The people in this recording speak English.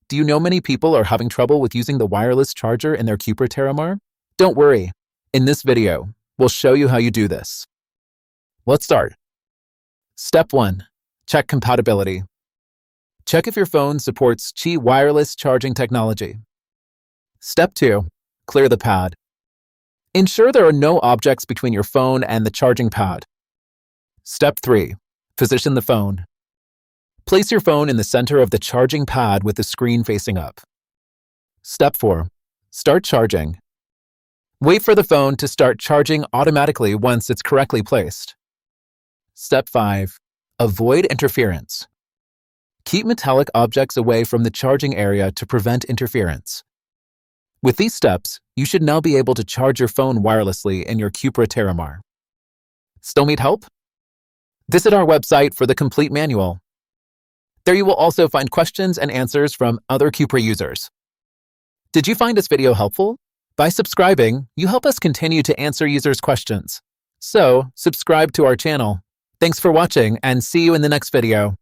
Do you know many people are having trouble with using the wireless charger in their CUPRA Terramar? Don't worry. In this video, we'll show you how you do this. Let's start. Step 1. Check compatibility. Check if your phone supports Qi wireless charging technology. Step 2. Clear the pad. Ensure there are no objects between your phone and the charging pad. Step 3. Position the phone. Place your phone in the center of the charging pad with the screen facing up. Step 4. Start charging. Wait for the phone to start charging automatically once it's correctly placed. Step 5. Avoid interference. Keep metallic objects away from the charging area to prevent interference. With these steps, you should now be able to charge your phone wirelessly in your CUPRA Terramar. Still need help? Visit our website for the complete manual. There you will also find questions and answers from other CUPRA users. Did you find this video helpful? By subscribing, you help us continue to answer users' questions. So, subscribe to our channel. Thanks for watching and see you in the next video.